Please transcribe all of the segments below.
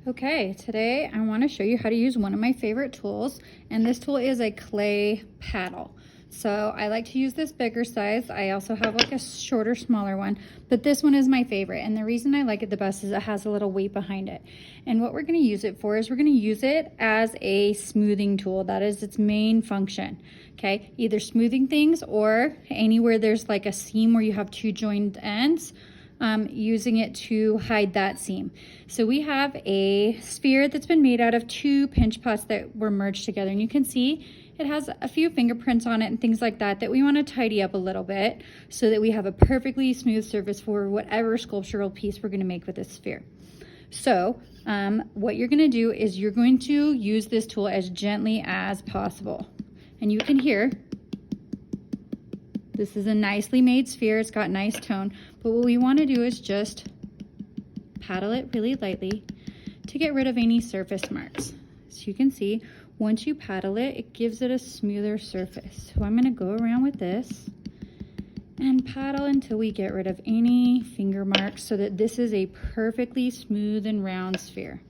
Okay, today I want to show you how to use one of my favorite tools, and this tool is a clay paddle. So I like to use this bigger size. I also have like a shorter, smaller one, but this one is my favorite. And the reason I like it the best is it has a little weight behind it. And what we're going to use it for is we're going to use it as a smoothing tool. That is its main function. Okay, either smoothing things or anywhere there's like a seam where you have two joined ends. Using it to hide that seam. So we have a sphere that's been made out of two pinch pots that were merged together, and you can see it has a few fingerprints on it and things like that we want to tidy up a little bit so that we have a perfectly smooth surface for whatever sculptural piece we're going to make with this sphere. So what you're going to do is you're going to use this tool as gently as possible, and you can hear this is a nicely made sphere. It's got nice tone, but what we want to do is just paddle it really lightly to get rid of any surface marks. So you can see, once you paddle it, it gives it a smoother surface. So I'm going to go around with this and paddle until we get rid of any finger marks so that this is a perfectly smooth and round sphere.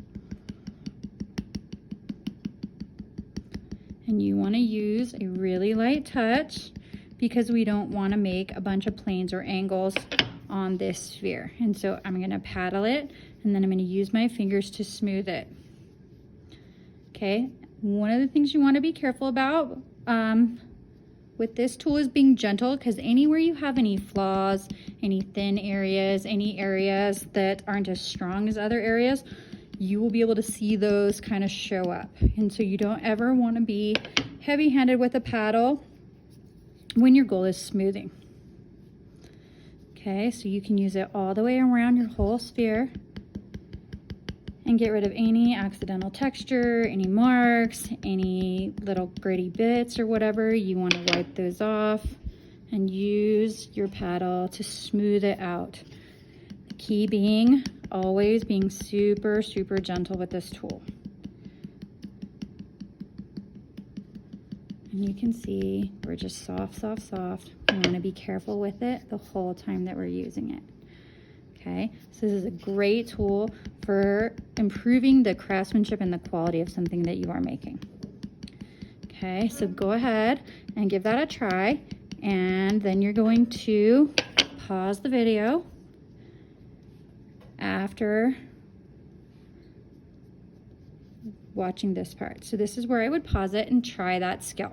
And you want to use a really light touch, because we don't want to make a bunch of planes or angles on this sphere. And so I'm going to paddle it, and then I'm going to use my fingers to smooth it. Okay, one of the things you want to be careful about with this tool is being gentle, because anywhere you have any flaws, any thin areas, any areas that aren't as strong as other areas, you will be able to see those kind of show up. And so you don't ever want to be heavy-handed with a paddle when your goal is smoothing. Okay, so you can use it all the way around your whole sphere and get rid of any accidental texture, any marks, any little gritty bits or whatever. You want to wipe those off and use your paddle to smooth it out. The key being always being super, super gentle with this tool. And you can see we're just soft, soft, soft. We want to be careful with it the whole time that we're using it. Okay, so this is a great tool for improving the craftsmanship and the quality of something that you are making. Okay, so go ahead and give that a try, and then you're going to pause the video after watching this part. So this is where I would pause it and try that skill.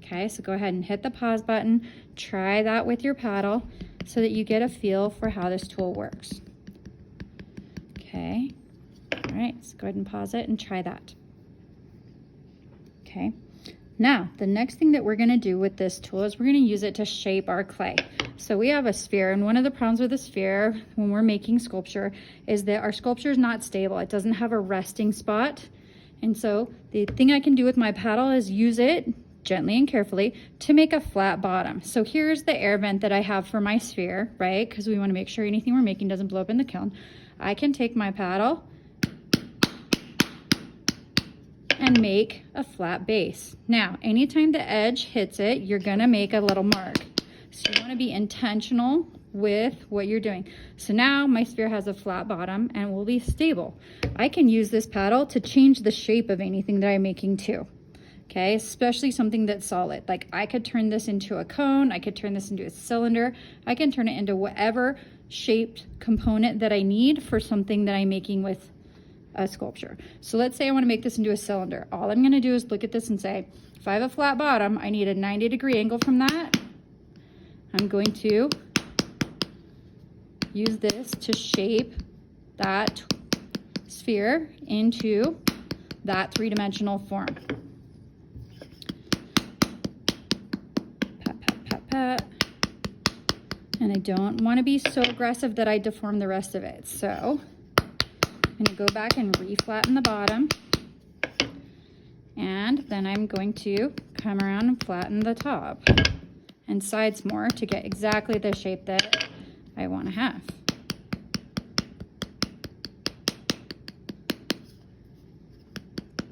Okay, so go ahead and hit the pause button, try that with your paddle so that you get a feel for how this tool works. Okay, all right, so go ahead and pause it and try that. Okay, now the next thing that we're going to do with this tool is we're going to use it to shape our clay. So we have a sphere, and one of the problems with a sphere when we're making sculpture is that our sculpture is not stable. It doesn't have a resting spot. And so the thing I can do with my paddle is use it gently and carefully to make a flat bottom. So here's the air vent that I have for my sphere, right? Because we want to make sure anything we're making doesn't blow up in the kiln. I can take my paddle and make a flat base. Now, anytime the edge hits it, you're gonna make a little mark. So you want to be intentional with what you're doing. So now my sphere has a flat bottom and will be stable. I can use this paddle to change the shape of anything that I'm making too. Okay, especially something that's solid. Like I could turn this into a cone, I could turn this into a cylinder, I can turn it into whatever shaped component that I need for something that I'm making with a sculpture. So let's say I want to make this into a cylinder. All I'm going to do is look at this and say, if I have a flat bottom, I need a 90-degree angle from that. I'm going to use this to shape that sphere into that three-dimensional form. Pat, pat, pat, pat. And I don't want to be so aggressive that I deform the rest of it. So I'm going to go back and reflatten the bottom. And then I'm going to come around and flatten the top and sides more to get exactly the shape that I want to have.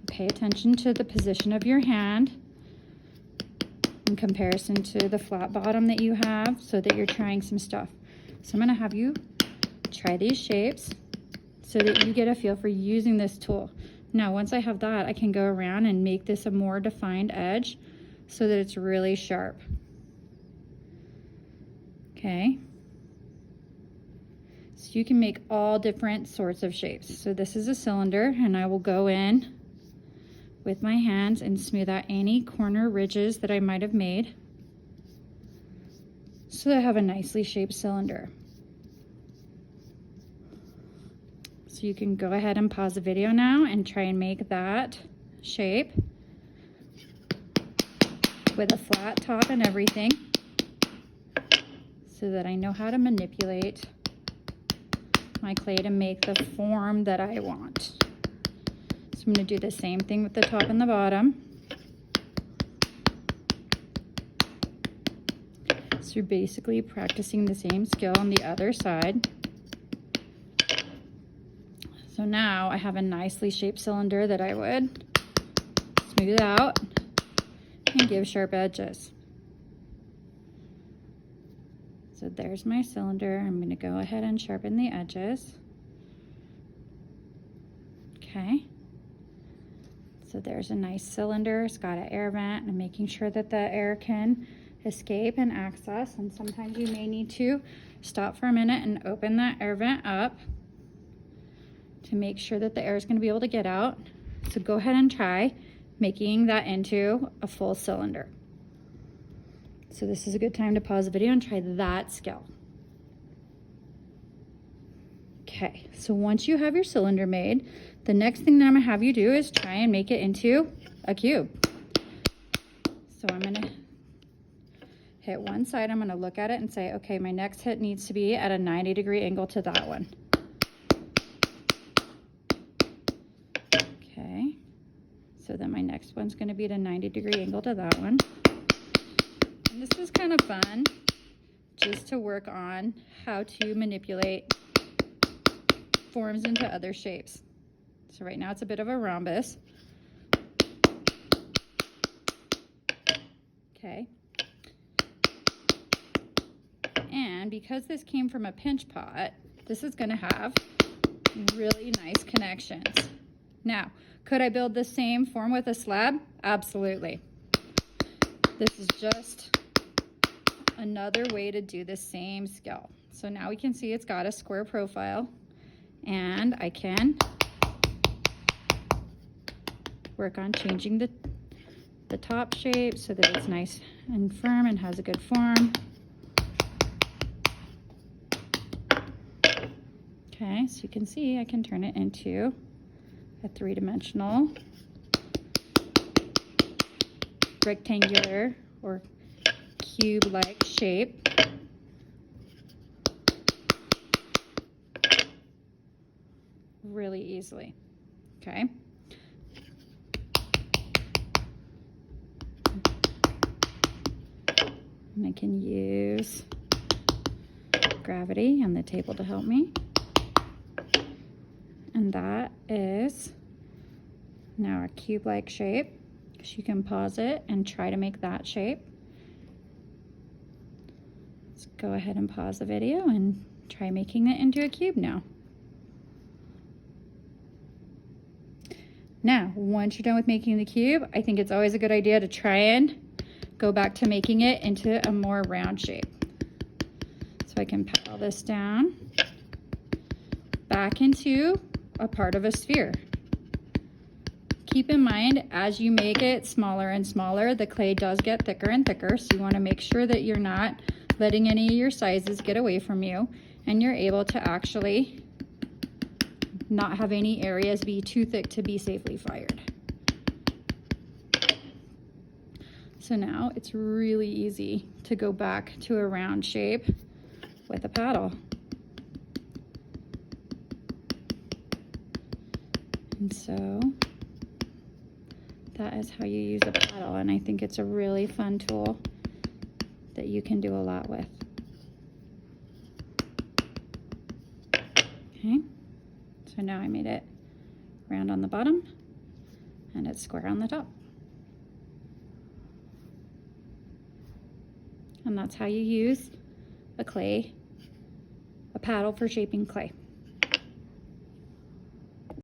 Pay attention to the position of your hand in comparison to the flat bottom that you have so that you're trying some stuff. So I'm going to have you try these shapes. so that you get a feel for using this tool. Now, once I have that, I can go around and make this a more defined edge so that it's really sharp. Okay. So you can make all different sorts of shapes. So this is a cylinder, and I will go in with my hands and smooth out any corner ridges that I might have made so that I have a nicely shaped cylinder. So you can go ahead and pause the video now and try and make that shape with a flat top and everything so that I know how to manipulate my clay to make the form that I want. So I'm going to do the same thing with the top and the bottom. So you're basically practicing the same skill on the other side. So now I have a nicely shaped cylinder that I would smooth out and give sharp edges. So there's my cylinder. I'm going to go ahead and sharpen the edges. Okay. So there's a nice cylinder. It's got an air vent. I'm making sure that the air can escape and access. And sometimes you may need to stop for a minute and open that air vent up to make sure that the air is going to be able to get out. So go ahead and try making that into a full cylinder. So this is a good time to pause the video and try that skill. Okay, so once you have your cylinder made, the next thing that I'm gonna have you do is try and make it into a cube. So I'm gonna hit one side, I'm gonna look at it and say, okay, my next hit needs to be at a 90-degree angle to that one. Okay, so then my next one's gonna be at a 90-degree angle to that one. And this is kind of fun, just to work on how to manipulate forms into other shapes. So right now it's a bit of a rhombus. Okay. And because this came from a pinch pot, this is going to have really nice connections. Now, could I build the same form with a slab? Absolutely. This is just another way to do the same skill. So now we can see it's got a square profile, and I can work on changing the top shape so that it's nice and firm and has a good form. Okay, so you can see I can turn it into a three-dimensional rectangular or cube-like shape. Really easily. Okay. And I can use gravity and the table to help me. And that is now a cube-like shape. So you can pause it and try to make that shape. Let's go ahead and pause the video and try making it into a cube now. Now, once you're done with making the cube, I think it's always a good idea to try and go back to making it into a more round shape. So I can paddle this down back into a part of a sphere. Keep in mind, as you make it smaller and smaller, the clay does get thicker and thicker, so you want to make sure that you're not letting any of your sizes get away from you, and you're able to actually not have any areas be too thick to be safely fired. So now it's really easy to go back to a round shape with a paddle. And so that is how you use a paddle, and I think it's a really fun tool that you can do a lot with. Okay, so now I made it round on the bottom and it's square on the top. And that's how you use a paddle for shaping clay.